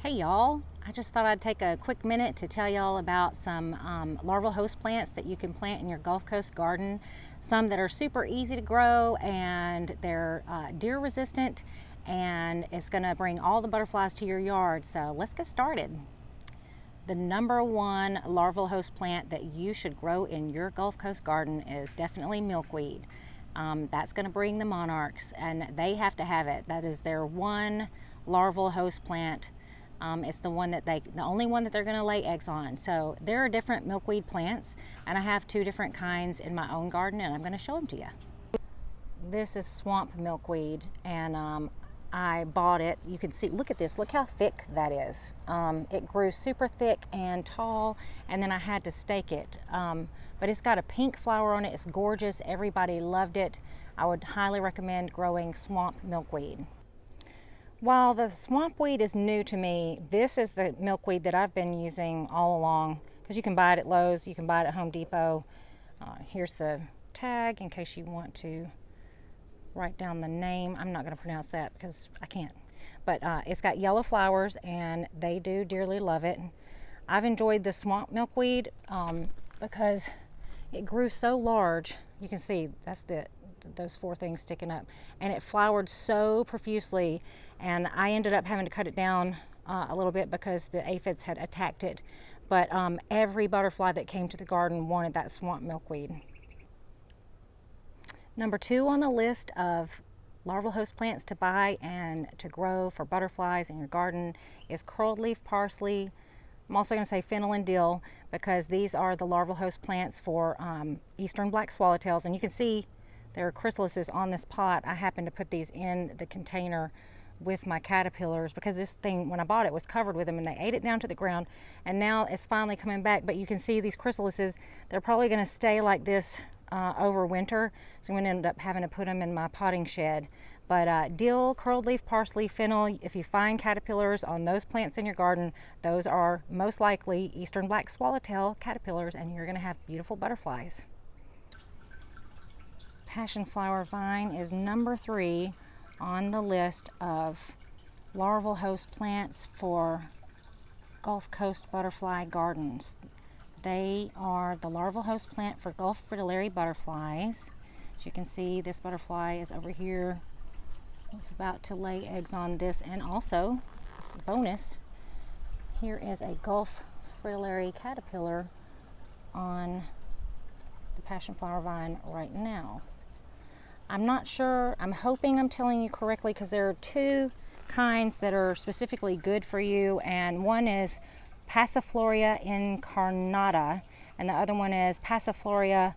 Hey y'all, I just thought I'd take a quick minute to tell y'all about some larval host plants that you can plant in your Gulf Coast garden. Some that are super easy to grow and they're deer resistant, and it's going to bring all the butterflies to your yard. So let's get started. The number one larval host plant that you should grow in your Gulf Coast garden is definitely milkweed. That's going to bring the monarchs, and they have to have it. That is their one larval host plant. It's the only one that they're going to lay eggs on. So there are different milkweed plants, and I have two different kinds in my own garden, and I'm going to show them to you. This is swamp milkweed, and I bought it. You can see, look at this, look how thick that is. It grew super thick and tall, and then I had to stake it. But it's got a pink flower on it. It's gorgeous. Everybody loved it. I would highly recommend growing swamp milkweed. While the swamp weed is new to me, this is the milkweed that I've been using all along, because you can buy it at Lowe's, you can buy it at Home Depot. Here's the tag in case you want to write down the name. I'm not going to pronounce that because I can't. But it's got yellow flowers, and they do dearly love it. I've enjoyed the swamp milkweed because it grew so large. You can see that's those four things sticking up, and it flowered so profusely, and I ended up having to cut it down a little bit because the aphids had attacked it. But every butterfly that came to the garden wanted that swamp milkweed. Number two on the list of larval host plants to buy and to grow for butterflies in your garden is curled leaf parsley. I'm also going to say fennel and dill because these are the larval host plants for eastern black swallowtails, and you can see there are chrysalises on this pot. I happened to put these in the container with my caterpillars because this thing, when I bought it, was covered with them, and they ate it down to the ground, and now it's finally coming back. But you can see these chrysalises, they're probably going to stay like this over winter, so I'm going to end up having to put them in my potting shed. But dill, curled leaf parsley, fennel, if you find caterpillars on those plants in your garden, those are most likely eastern black swallowtail caterpillars, and you're going to have beautiful butterflies. Passionflower Vine is number 3 on the list of larval host plants for Gulf Coast butterfly gardens. They are the larval host plant for Gulf Fritillary butterflies. As you can see, this butterfly is over here. It's about to lay eggs on this, and also, this bonus, here is a Gulf Fritillary caterpillar on the Passionflower Vine right now. I'm not sure, I'm hoping I'm telling you correctly, because there are two kinds that are specifically good for you, and one is Passiflora incarnata, and the other one is Passiflora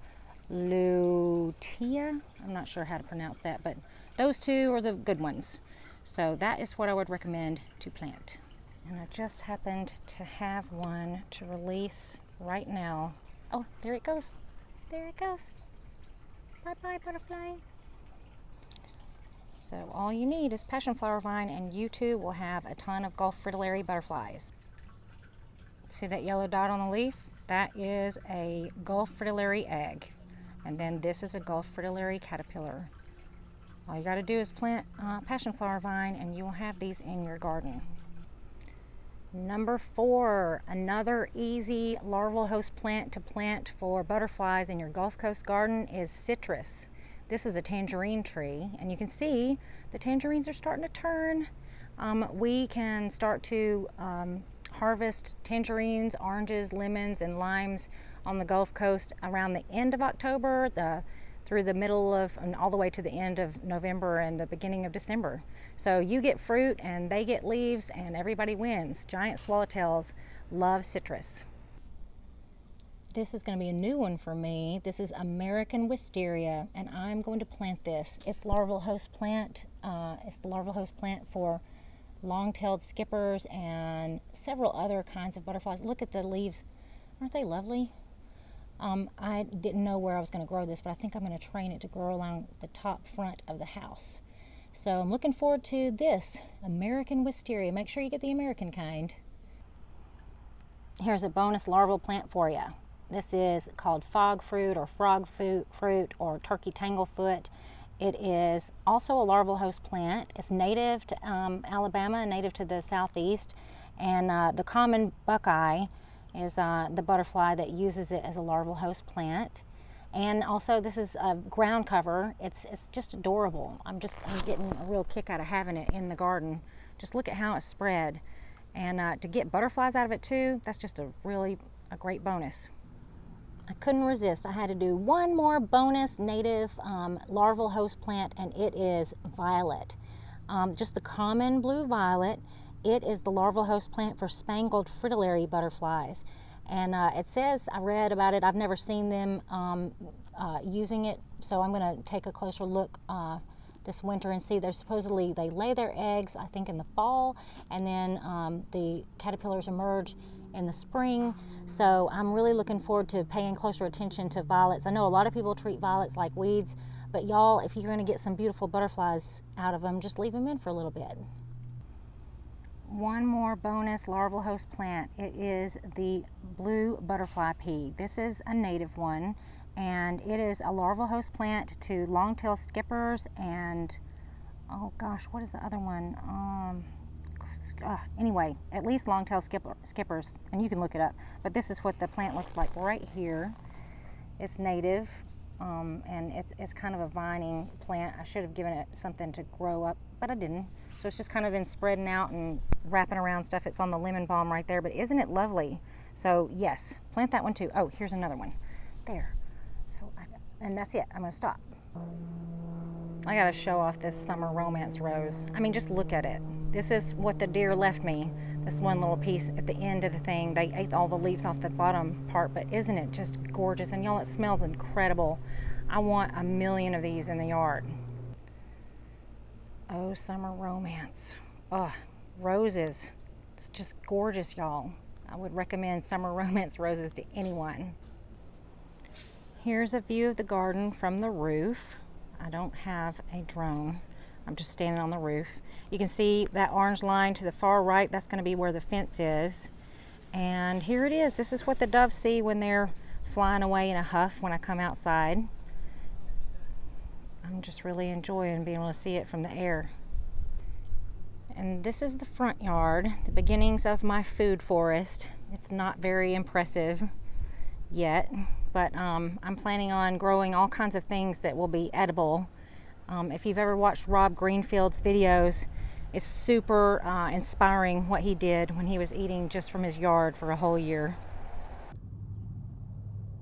lutea. I'm not sure how to pronounce that, but those two are the good ones. So that is what I would recommend to plant. And I just happened to have one to release right now. Oh, there it goes. There it goes. Bye-bye, butterfly. So all you need is Passionflower Vine, and you too will have a ton of Gulf Fritillary butterflies. See that yellow dot on the leaf? That is a Gulf Fritillary egg. And then this is a Gulf Fritillary caterpillar. All you got to do is plant Passionflower Vine, and you will have these in your garden. Number 4, another easy larval host plant to plant for butterflies in your Gulf Coast garden is citrus. This is a tangerine tree, and you can see the tangerines are starting to turn. We can start to harvest tangerines, oranges, lemons, and limes on the Gulf Coast around the end of October, through the middle of, and all the way to the end of November and the beginning of December. So you get fruit and they get leaves, and everybody wins. Giant swallowtails love citrus. This is going to be a new one for me. This is American Wisteria, and I'm going to plant this. It's larval host plant. It's the larval host plant for long-tailed skippers and several other kinds of butterflies. Look at the leaves. Aren't they lovely? I didn't know where I was going to grow this, but I think I'm going to train it to grow along the top front of the house. So I'm looking forward to this American Wisteria. Make sure you get the American kind. Here's a bonus larval plant for you. This is called fog fruit or frog fruit or turkey tanglefoot. It is also a larval host plant. It's native to Alabama, native to the southeast, And the common buckeye is the butterfly that uses it as a larval host plant. And also this is a ground cover. It's just adorable. I'm getting a real kick out of having it in the garden. Just look at how it's spread. And to get butterflies out of it too, that's just a great bonus. I couldn't resist. I had to do one more bonus native larval host plant, and it is violet. Just the common blue violet. It is the larval host plant for spangled fritillary butterflies. And it says, I read about it, I've never seen them using it, so I'm going to take a closer look this winter and see. They lay their eggs, I think, in the fall, and then the caterpillars emerge in the spring. So I'm really looking forward to paying closer attention to violets. I know a lot of people treat violets like weeds, but y'all, if you're going to get some beautiful butterflies out of them, just leave them in for a little bit. One more bonus larval host plant. It is the blue butterfly pea. This is a native one, and it is a larval host plant to long-tailed skippers and, oh gosh, what is the other one? Anyway, at least long-tailed skippers, and you can look it up. But this is what the plant looks like right here. It's native, and it's kind of a vining plant. I should have given it something to grow up, but I didn't. So it's just kind of been spreading out and wrapping around stuff. It's on the lemon balm right there, but isn't it lovely? So yes, plant that one too. Oh, here's another one. There. And that's it. I'm going to stop. I got to show off this summer romance rose. I mean, just look at it. This is what the deer left me. This one little piece at the end of the thing. They ate all the leaves off the bottom part, but isn't it just gorgeous? And y'all, it smells incredible. I want a million of these in the yard. Oh, summer romance. Oh, roses. It's just gorgeous, y'all. I would recommend summer romance roses to anyone. Here's a view of the garden from the roof. I don't have a drone. I'm just standing on the roof. You can see that orange line to the far right. That's going to be where the fence is. And here it is. This is what the doves see when they're flying away in a huff when I come outside. I'm just really enjoying being able to see it from the air. And this is the front yard, the beginnings of my food forest. It's not very impressive yet, but I'm planning on growing all kinds of things that will be edible. If you've ever watched Rob Greenfield's videos, it's super inspiring what he did when he was eating just from his yard for a whole year.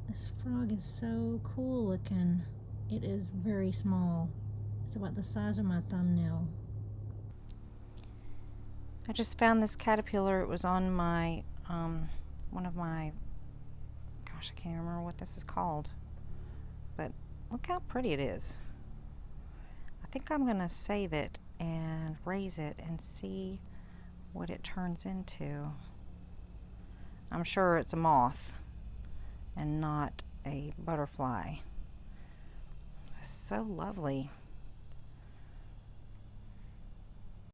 This frog is so cool looking. It is very small. It's about the size of my thumbnail. I just found this caterpillar. It was on my, one of my, gosh, I can't remember what this is called. But look how pretty it is. I think I'm gonna save it and raise it and see what it turns into. I'm sure it's a moth and not a butterfly. It's so lovely.